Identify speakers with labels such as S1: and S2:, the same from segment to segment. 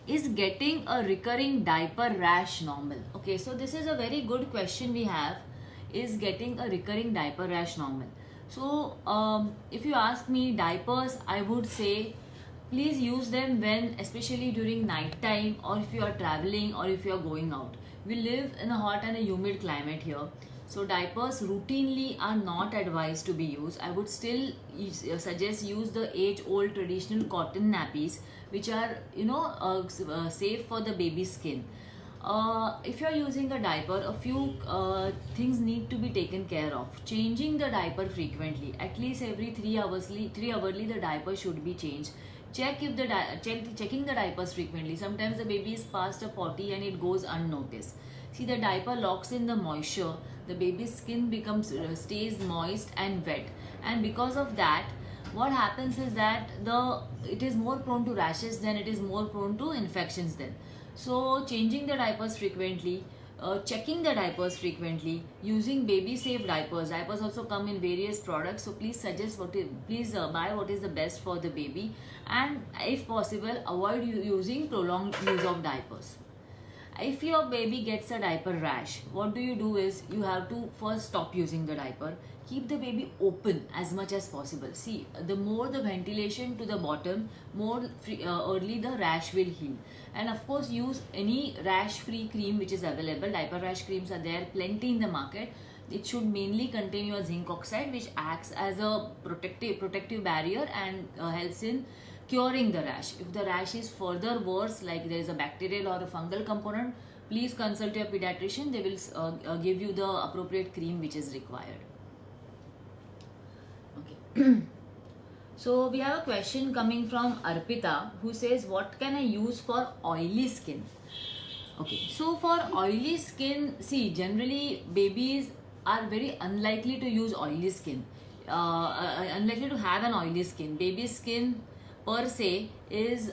S1: Is getting a recurring diaper rash normal? Okay, so this is a very good question we have. Is getting a recurring diaper rash normal? So, if you ask me, diapers, I would say please use them when, especially during night time, or if you are traveling, or if you are going out. We live in a hot and a humid climate here, so diapers routinely are not advised to be used. I would still suggest use the age old traditional cotton nappies, which are safe for the baby skin. If you are using a diaper, a few things need to be taken care of. Changing the diaper frequently, at least every 3 hourly the diaper should be changed. Check if the checking the diapers frequently. Sometimes the baby is past a potty and it goes unnoticed. See, the diaper locks in the moisture, the baby's skin becomes stays moist and wet, and because of that, what happens is that it is more prone to rashes, then it is more prone to infections then. So changing the diapers frequently, checking the diapers frequently, using baby safe diapers. Diapers also come in various products, so please suggest please buy what is the best for the baby, and if possible avoid using prolonged use of diapers. If your baby gets a diaper rash, what do you do is you have to first stop using the diaper. Keep the baby open as much as possible. See, the more the ventilation to the bottom, more early the rash will heal. And of course, use any rash free cream which is available. Diaper rash creams are there plenty in the market. It should mainly contain your zinc oxide, which acts as a protective barrier and helps in curing the rash. If the rash is further worse, like there is a bacterial or a fungal component, please consult your pediatrician. They will give you the appropriate cream which is required. Okay. So we have a question coming from Arpita, who says, what can I use for oily skin? Okay, so for oily skin, see, generally babies are very unlikely to use oily skin, unlikely to have an oily skin. Baby skin per se is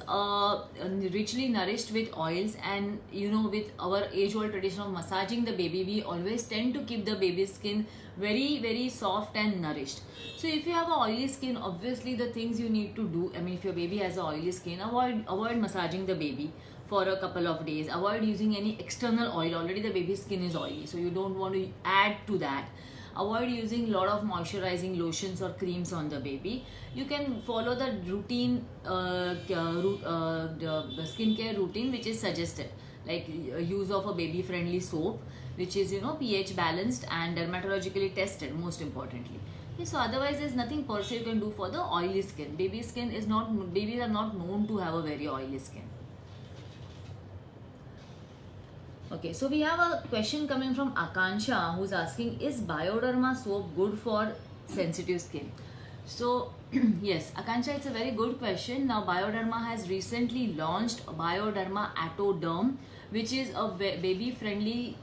S1: richly nourished with oils, and with our age old tradition of massaging the baby, we always tend to keep the baby's skin very, very soft and nourished. So if you have a oily skin, obviously the things you need to do, I mean, if your baby has a oily skin, avoid massaging the baby for a couple of days. Avoid using any external oil. Already the baby's skin is oily, so you don't want to add to that. Avoid using lot of moisturizing lotions or creams on the baby. You can follow the routine skincare routine which is suggested, like use of a baby friendly soap which is pH balanced and dermatologically tested, most importantly. Okay, so otherwise there's nothing per se you can do for the oily skin. Babies are not known to have a very oily skin. Okay, so we have a question coming from Akansha, who's asking, is Bioderma soap good for sensitive skin? So yes, Akansha, it's a very good question. Now Bioderma has recently launched Bioderma Atoderm, which is a baby friendly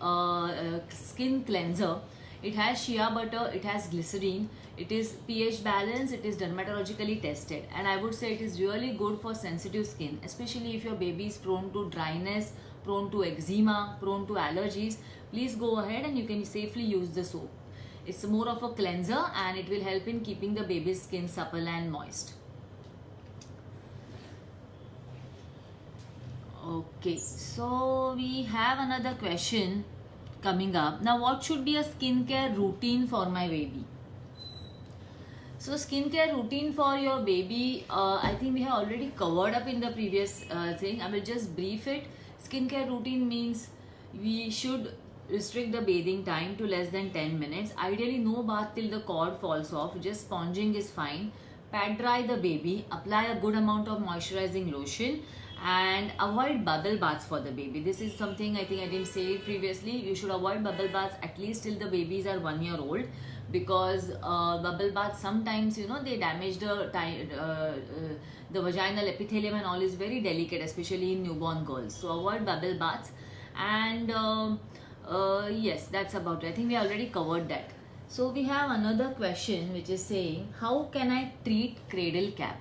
S1: skin cleanser. It has shea butter, it has glycerine, it is pH balanced, it is dermatologically tested, and I would say it is really good for sensitive skin, especially if your baby is prone to dryness, prone to eczema, prone to allergies. Please go ahead and you can safely use the soap. It's more of a cleanser and it will help in keeping the baby's skin supple and moist. Okay, so we have another question coming up. Now, what should be a skincare routine for my baby? So skincare routine for your baby, I think we have already covered up in the previous thing. I will just brief it. Skincare routine means we should restrict the bathing time to less than 10 minutes. Ideally, no bath till the cord falls off. Just sponging is fine. Pat dry the baby. Apply a good amount of moisturizing lotion. And avoid bubble baths for the baby. This is something I think I didn't say previously. You should avoid bubble baths at least till the babies are 1 year old, because bubble baths sometimes they damage the vaginal epithelium and all is very delicate, especially in newborn girls. So avoid bubble baths. And yes, that's about it. I think we already covered that. So we have another question which is saying, how can I treat cradle cap?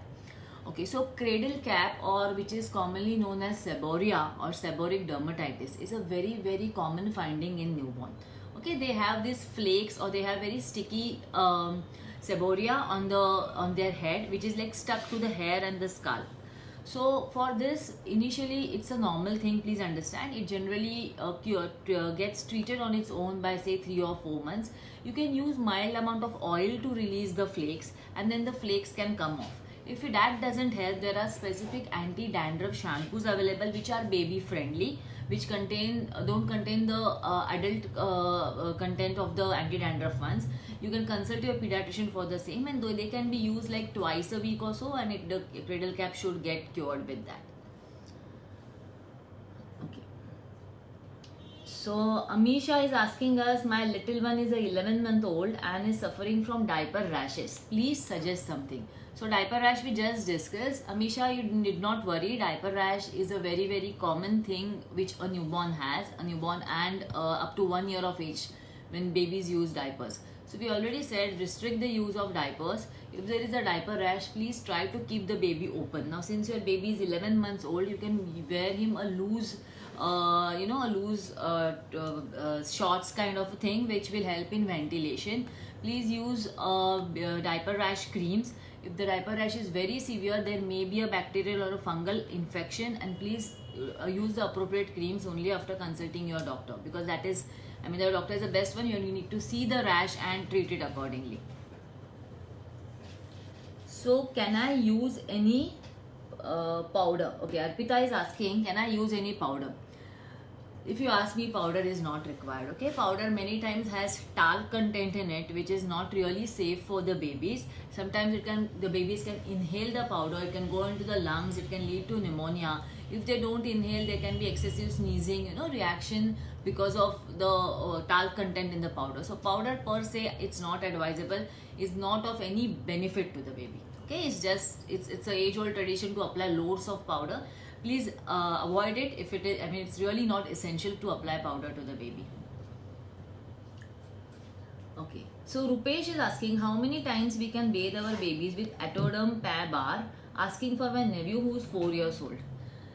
S1: Okay, so cradle cap, or which is commonly known as seborrhea or seborrheic dermatitis, is a very, very common finding in newborn. Okay, they have these flakes, or they have very sticky seborrhea on their head, which is like stuck to the hair and the scalp. So for this, initially it's a normal thing. Please understand, it generally gets treated on its own by say 3 or 4 months. You can use mild amount of oil to release the flakes, and then the flakes can come off. If that doesn't help, there are specific anti-dandruff shampoos available which are baby friendly, which don't contain the adult content of the anti-dandruff ones. You can consult your pediatrician for the same, and though they can be used like twice a week or so, and the cradle cap should get cured with that. Okay. So Amisha is asking us, my little one is a 11-month-old and is suffering from diaper rashes. Please suggest something. So diaper rash we just discussed. Amisha, you need not worry. Diaper rash is a very, very common thing which a newborn has. A newborn and up to 1 year of age when babies use diapers. So we already said restrict the use of diapers. If there is a diaper rash, please try to keep the baby open. Now since your baby is 11 months old, you can wear him a loose shorts kind of a thing which will help in ventilation. Please use diaper rash creams. If the diaper rash is very severe, there may be a bacterial or a fungal infection, and please use the appropriate creams only after consulting your doctor, because that is, the doctor is the best one. You need to see the rash and treat it accordingly. So can I use any powder? Okay, Arpita is asking, can I use any powder? If you ask me, powder is not required. Okay, powder many times has talc content in it, which is not really safe for the babies. Sometimes the babies can inhale the powder, it can go into the lungs, it can lead to pneumonia. If they don't inhale, there can be excessive sneezing, reaction because of the talc content in the powder. So powder per se, it's not advisable, is not of any benefit to the baby. Okay, it's a age-old tradition to apply loads of powder. Please avoid it if it is, it's really not essential to apply powder to the baby. Okay, so Rupesh is asking how many times we can bathe our babies with Atoderm Pair Bar, asking for my nephew who is 4 years old.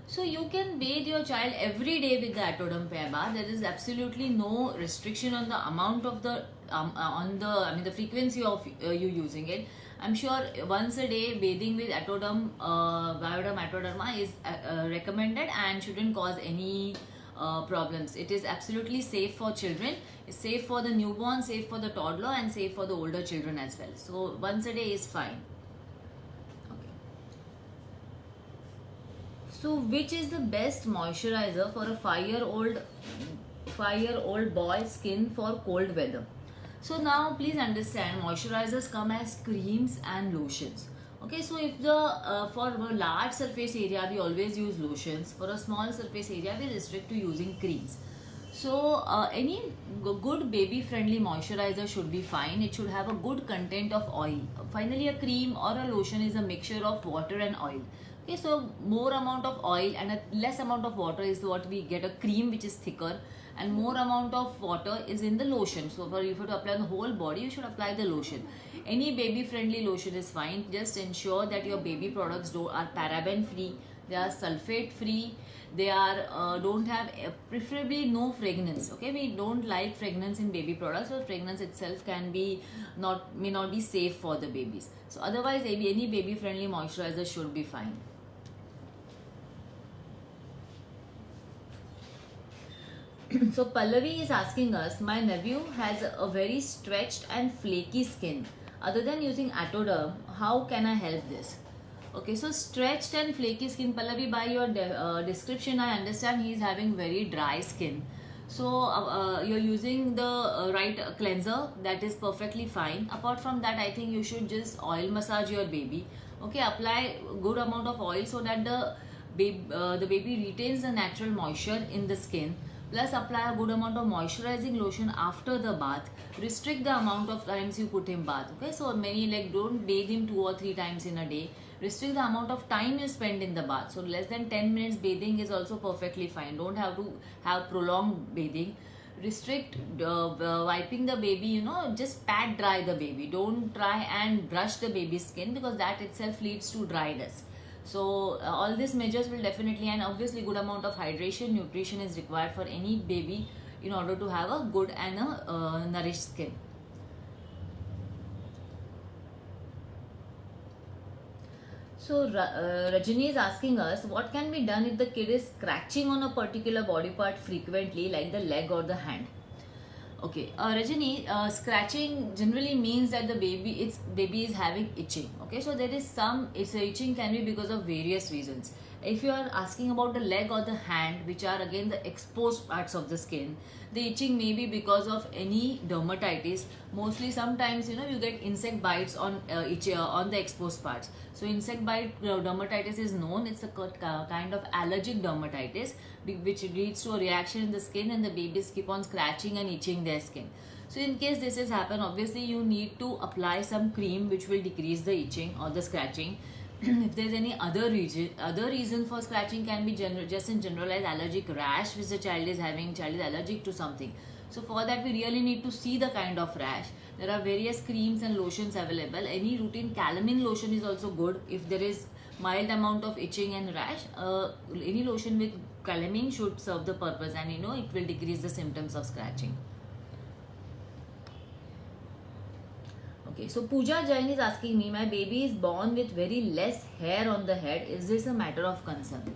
S1: So you can bathe your child every day with the Atoderm Pair Bar. There is absolutely no restriction on the amount of the the frequency of you using it. I'm sure once a day bathing with Atoderm, Bioderm Atoderma is recommended and shouldn't cause any problems. It is absolutely safe for children. It's safe for the newborn, safe for the toddler, and safe for the older children as well. So once a day is fine. Okay. So which is the best moisturizer for a 5-year-old boy's skin for cold weather? So now please understand, moisturizers come as creams and lotions. Okay, so if for a large surface area we always use lotions, for a small surface area we restrict to using creams. So any good baby friendly moisturizer should be fine. It should have a good content of oil. Finally, a cream or a lotion is a mixture of water and oil. Okay, so more amount of oil and a less amount of water is what we get a cream which is thicker, and more amount of water is in the lotion. So for if you to apply on the whole body, you should apply the lotion. Any baby friendly lotion is fine. Just ensure that your baby products are paraben free, they are sulfate free, they are don't have preferably no fragrance. Okay, we don't like fragrance in baby products, so fragrance itself may not be safe for the babies. So otherwise any baby friendly moisturizer should be fine. So Pallavi is asking us, my nephew has a very stretched and flaky skin. Other than using Atoderm, how can I help this? Okay, so stretched and flaky skin, Pallavi, by your description, I understand he is having very dry skin. So you're using the right cleanser, that is perfectly fine. Apart from that, I think you should just oil massage your baby. Okay, apply good amount of oil so that the baby retains the natural moisture in the skin. Plus apply a good amount of moisturizing lotion after the bath. Restrict the amount of times you put him bath. Okay, so don't bathe him 2 or 3 times in a day. Restrict the amount of time you spend in the bath. So less than 10 minutes bathing is also perfectly fine. Don't have to have prolonged bathing. Restrict wiping the baby, just pat dry the baby. Don't try and brush the baby's skin, because that itself leads to dryness. So all these measures will definitely, and obviously good amount of hydration, nutrition is required for any baby in order to have a good and a nourished skin. So Rajini is asking us, what can be done if the kid is scratching on a particular body part frequently, like the leg or the hand? Okay, Rajini, scratching generally means that the baby is having itching. Okay, so there is itching can be because of various reasons. If you are asking about the leg or the hand, which are again the exposed parts of the skin, the itching may be because of any dermatitis. Mostly, sometimes you get insect bites on on the exposed parts. So insect bite dermatitis is known. It's a kind of allergic dermatitis which leads to a reaction in the skin, and the babies keep on scratching and itching their skin. So in case this has happened, obviously you need to apply some cream which will decrease the itching or the scratching. If there's any other reason for scratching, can be just in generalized allergic rash which the child is having. Child is allergic to something. So for that we really need to see the kind of rash. There are various creams and lotions available. Any routine calamine lotion is also good if there is mild amount of itching and rash. Any lotion with calamine should serve the purpose, and it will decrease the symptoms of scratching. Okay, so Pooja Jain is asking me, my baby is born with very less hair on the head. Is this a matter of concern?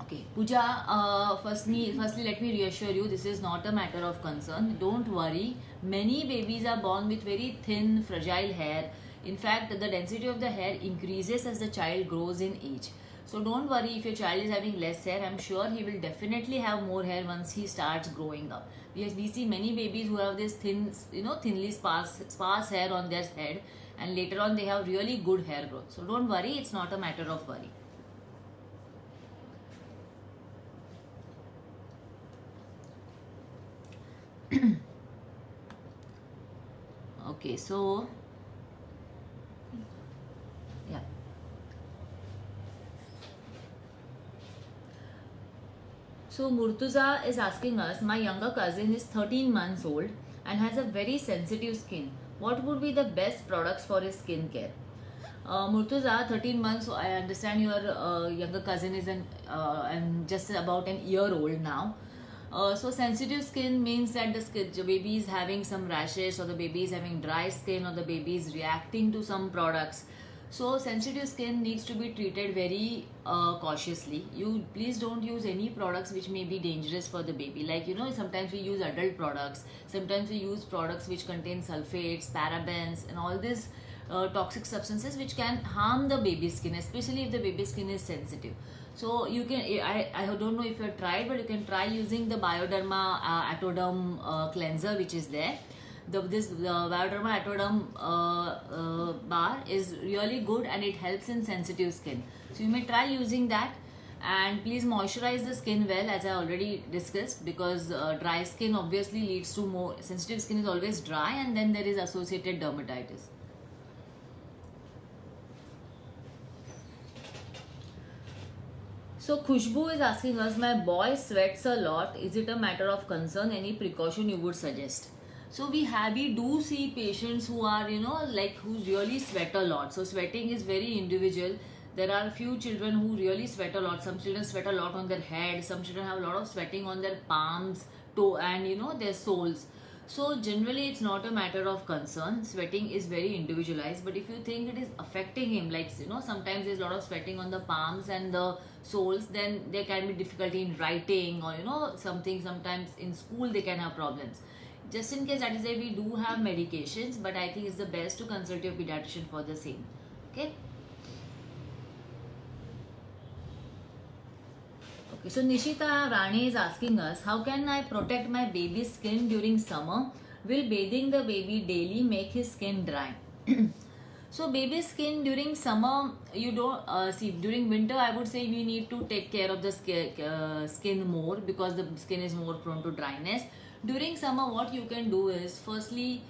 S1: Okay, Pooja, firstly, let me reassure you, this is not a matter of concern. Don't worry. Many babies are born with very thin, fragile hair. In fact, the density of the hair increases as the child grows in age. So don't worry if your child is having less hair. I'm sure he will definitely have more hair once he starts growing up. We see many babies who have this thinly sparse hair on their head, and later on they have really good hair growth. So don't worry, it's not a matter of worry. Okay, so yeah. So Murtuza is asking us, my younger cousin is 13 months old and has a very sensitive skin. What would be the best products for his skin care? Murtuza, 13 months, I understand your younger cousin is and just about an year old now. So sensitive skin means that the baby is having some rashes, or the baby is having dry skin, or the baby is reacting to some products. So sensitive skin needs to be treated very cautiously. You please don't use any products which may be dangerous for the baby. Like sometimes we use adult products. Sometimes we use products which contain sulfates, parabens, and all these toxic substances which can harm the baby's skin, especially if the baby's skin is sensitive. So you can, I don't know if you have tried, but you can try using the Bioderma Atoderm cleanser which is there. This Bioderma Atoderm bar is really good and it helps in sensitive skin. So you may try using that, and please moisturize the skin well, as I already discussed, because dry skin obviously leads to more, sensitive skin is always dry, and then there is associated dermatitis. So Khushbu is asking us, my boy sweats a lot. Is it a matter of concern? Any precaution you would suggest? So we do see patients who are, who really sweat a lot. So sweating is very individual. There are few children who really sweat a lot. Some children sweat a lot on their head. Some children have a lot of sweating on their palms, toe, and their soles. So generally it's not a matter of concern. Sweating is very individualized, but if you think it is affecting him, like sometimes there's a lot of sweating on the palms and the soles, then there can be difficulty in writing, or sometimes in school they can have problems. Just in case, that is why we do have medications, but I think it's the best to consult your pediatrician for the same. Okay. Okay, so Nishita Rani is asking us, how can I protect my baby's skin during summer? Will bathing the baby daily make his skin dry? So baby's skin during summer, you don't see. During winter, I would say we need to take care of the skin more, because the skin is more prone to dryness. During summer, what you can do is, firstly,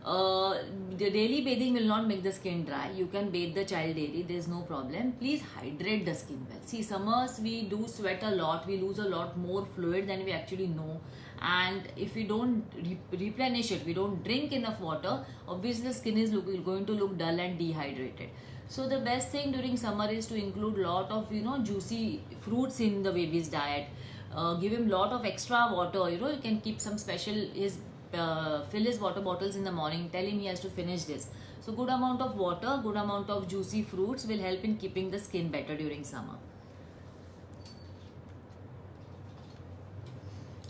S1: the daily bathing will not make the skin dry. You can bathe the child daily, there is no problem. Please hydrate the skin well. See, summers we do sweat a lot, we lose a lot more fluid than we actually know, and if we don't replenish it, we don't drink enough water, obviously the skin is going to look dull and dehydrated. So the best thing during summer is to include lot of juicy fruits in the baby's diet. Give him lot of extra water. You can keep some special fill his water bottles in the morning. Tell him he has to finish this. So good amount of water, good amount of juicy fruits will help in keeping the skin better during summer.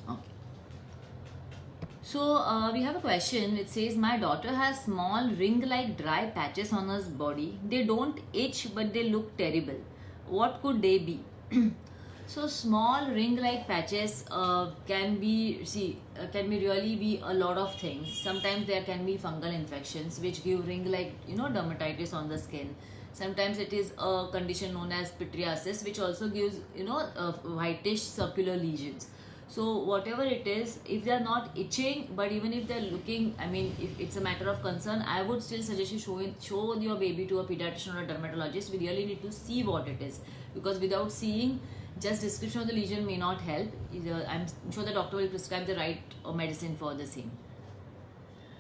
S1: Okay. So we have a question. It says, my daughter has small ring-like dry patches on her body. They don't itch, but they look terrible. What could they be? So small ring-like patches can be really be a lot of things. Sometimes there can be fungal infections which give ring-like dermatitis on the skin. Sometimes it is a condition known as pityriasis, which also gives whitish circular lesions. So whatever it is, if they are not itching, but even if they're looking, I mean, if it's a matter of concern, I would still suggest you show your baby to a pediatrician or a dermatologist. We really need to see what it is, because without seeing, just description of the lesion may not help. I'm sure the doctor will prescribe the right medicine for the same.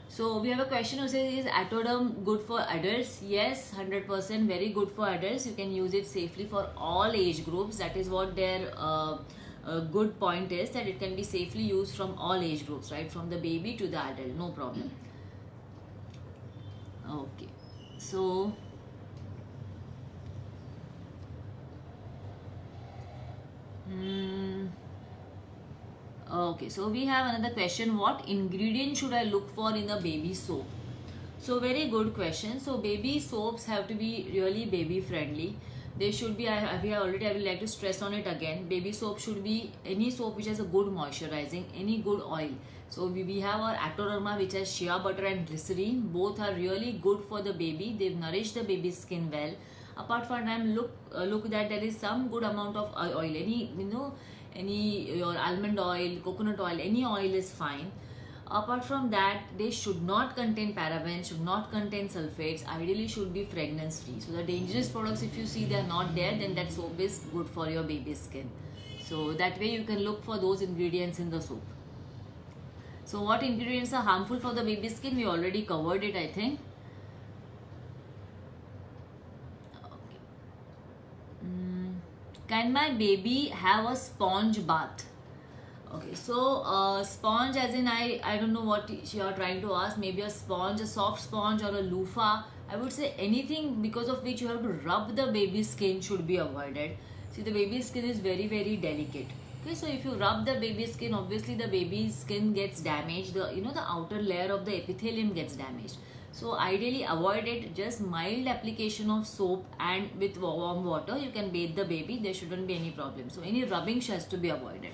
S1: So we have a question who says, is Atoderm good for adults? Yes, 100% very good for adults. You can use it safely for all age groups. That is what their good point is, that it can be safely used from all age groups, right? From the baby to the adult, no problem. Okay, so okay, so we have another question. What ingredient should I look for in a baby soap? So very good question. So baby soaps have to be really baby friendly. They should be, I will like to stress on it again. Baby soap should be any soap which has a good moisturizing, any good oil. So we have our Atoderma, which has shea butter and glycerine. Both are really good for the baby. They nourish the baby's skin well. Apart from that, look that there is some good amount of oil. Any your almond oil, coconut oil, any oil is fine. Apart from that, they should not contain parabens, should not contain sulfates, ideally should be fragrance free. So the dangerous products, if you see they are not there, then that soap is good for your baby's skin. So that way you can look for those ingredients in the soap. So what ingredients are harmful for the baby's skin? We already covered it, I think. Okay. Can my baby have a sponge bath? Okay, so sponge as in I don't know what you are trying to ask. Maybe a sponge, a soft sponge or a loofah. I would say anything because of which you have to rub the baby's skin should be avoided. See, the baby's skin is very, very delicate. Okay, so if you rub the baby's skin, obviously the baby's skin gets damaged. The outer layer of the epithelium gets damaged. So ideally avoid it. Just mild application of soap and with warm water you can bathe the baby. There shouldn't be any problem. So any rubbing has to be avoided.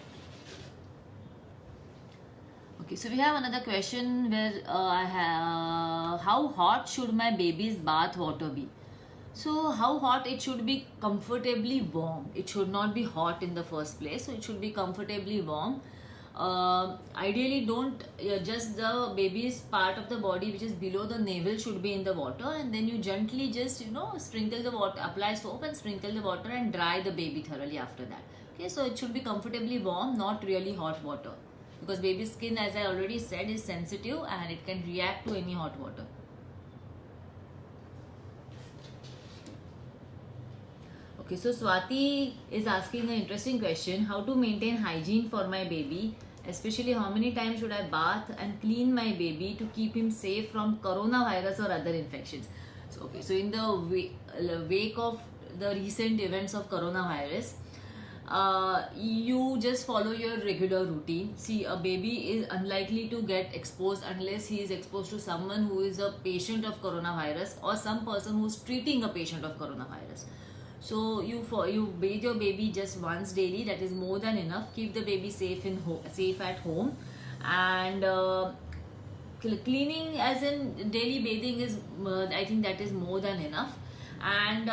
S1: Okay, so we have another question where how hot should my baby's bath water be? So how hot? It should be comfortably warm. It should not be hot in the first place. So it should be comfortably warm. Ideally don't just the baby's part of the body which is below the navel should be in the water, and then you gently just sprinkle the water, apply soap and sprinkle the water and dry the baby thoroughly after that. Okay, so it should be comfortably warm, not really hot water, because baby's skin, as I already said, is sensitive and it can react to any hot water. Okay, so Swati is asking an interesting question. How to maintain hygiene for my baby? Especially how many times should I bath and clean my baby to keep him safe from coronavirus or other infections? So, okay, so in the wake of the recent events of coronavirus, you just follow your regular routine. See, a baby is unlikely to get exposed unless he is exposed to someone who is a patient of coronavirus or some person who is treating a patient of coronavirus. So you bathe your baby just once daily. That is more than enough. Keep the baby safe at home, and cleaning as in daily bathing is I think that is more than enough. And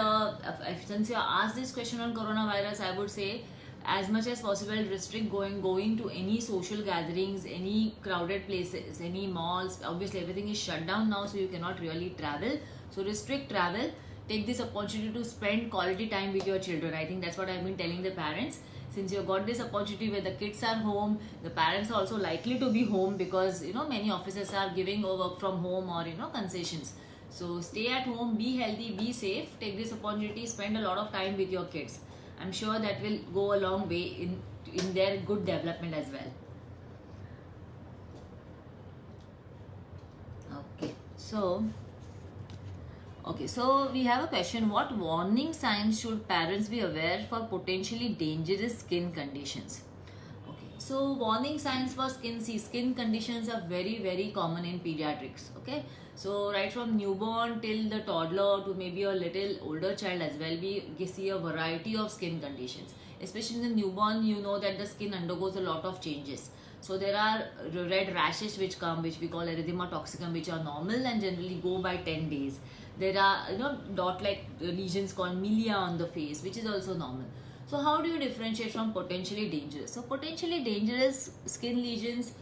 S1: since you asked this question on coronavirus, I would say as much as possible restrict going to any social gatherings, any crowded places, any malls. Obviously everything is shut down now, so you cannot really travel. So restrict travel. Take this opportunity to spend quality time with your children. I think that's what I've been telling the parents. Since you've got this opportunity where the kids are home, the parents are also likely to be home because many offices are giving work from home or concessions. So stay at home, be healthy, be safe. Take this opportunity, spend a lot of time with your kids. I'm sure that will go a long way in their good development as well. Okay, so Okay, so we have a question. What warning signs should parents be aware for potentially dangerous skin conditions? Okay, so warning signs for skin conditions are very common in pediatrics. Okay, so right from newborn till the toddler to maybe a little older child as well, we see a variety of skin conditions. Especially in the newborn, you know that the skin undergoes a lot of changes. So there are red rashes which come, which we call erythema toxicum, which are normal and generally go by 10 days. There are dot-like lesions called milia on the face, which is also normal. So how do you differentiate from potentially dangerous? So potentially dangerous skin lesions,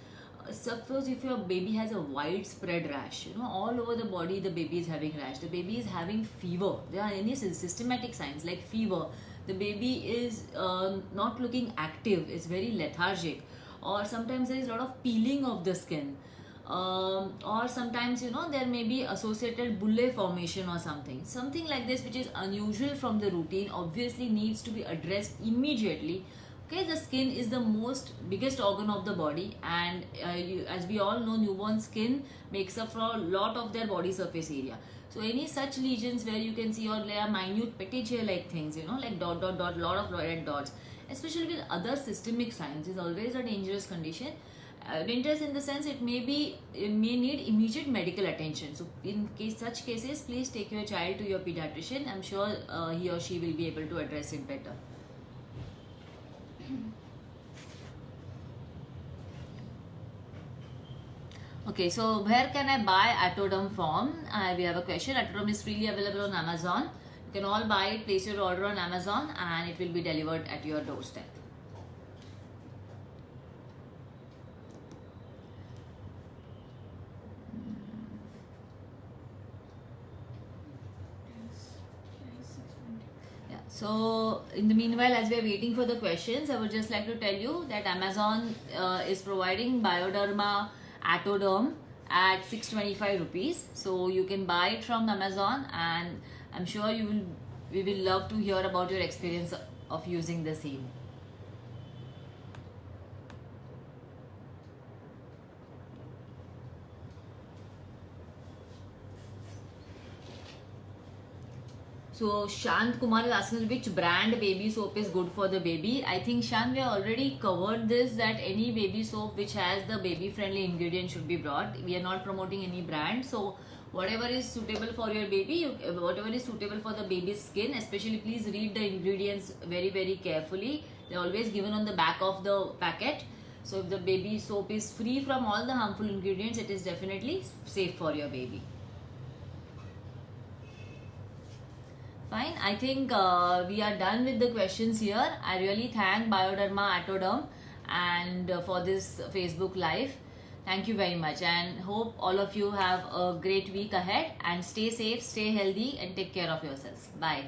S1: suppose if your baby has a widespread rash, all over the body the baby is having rash, the baby is having fever, there are any systematic signs like fever, the baby is not looking active, is very lethargic, or sometimes there is a lot of peeling of the skin, or sometimes there may be associated bulle formation or something like this which is unusual from the routine, obviously needs to be addressed immediately. Okay, the skin is the biggest organ of the body, and as we all know, newborn skin makes up for a lot of their body surface area. So any such lesions where you can see or there are minute petitiae like things, like dot, lot of red dots, especially with other systemic signs, is always a dangerous condition. Dangerous in the sense it may need immediate medical attention. So in such cases, please take your child to your pediatrician. I'm sure he or she will be able to address it better. Okay, so where can I buy Atoderm from? We have a question. Atoderm is freely available on Amazon. You can all buy it, place your order on Amazon, and it will be delivered at your doorstep. So in the meanwhile, as we are waiting for the questions, I would just like to tell you that Amazon is providing Bioderma Atoderm at 625 rupees. So you can buy it from Amazon, and I'm sure we will love to hear about your experience of using the same. So Shant Kumar is asking which brand baby soap is good for the baby. I think Shant, we have already covered this, that any baby soap which has the baby friendly ingredient should be brought. We are not promoting any brand. So whatever is suitable for your baby, whatever is suitable for the baby's skin, especially please read the ingredients very carefully. They are always given on the back of the packet. So if the baby soap is free from all the harmful ingredients, it is definitely safe for your baby. Fine, I think we are done with the questions here. I really thank Bioderma Atoderm and for this Facebook Live. Thank you very much, and hope all of you have a great week ahead, and stay safe, stay healthy, and take care of yourselves. Bye.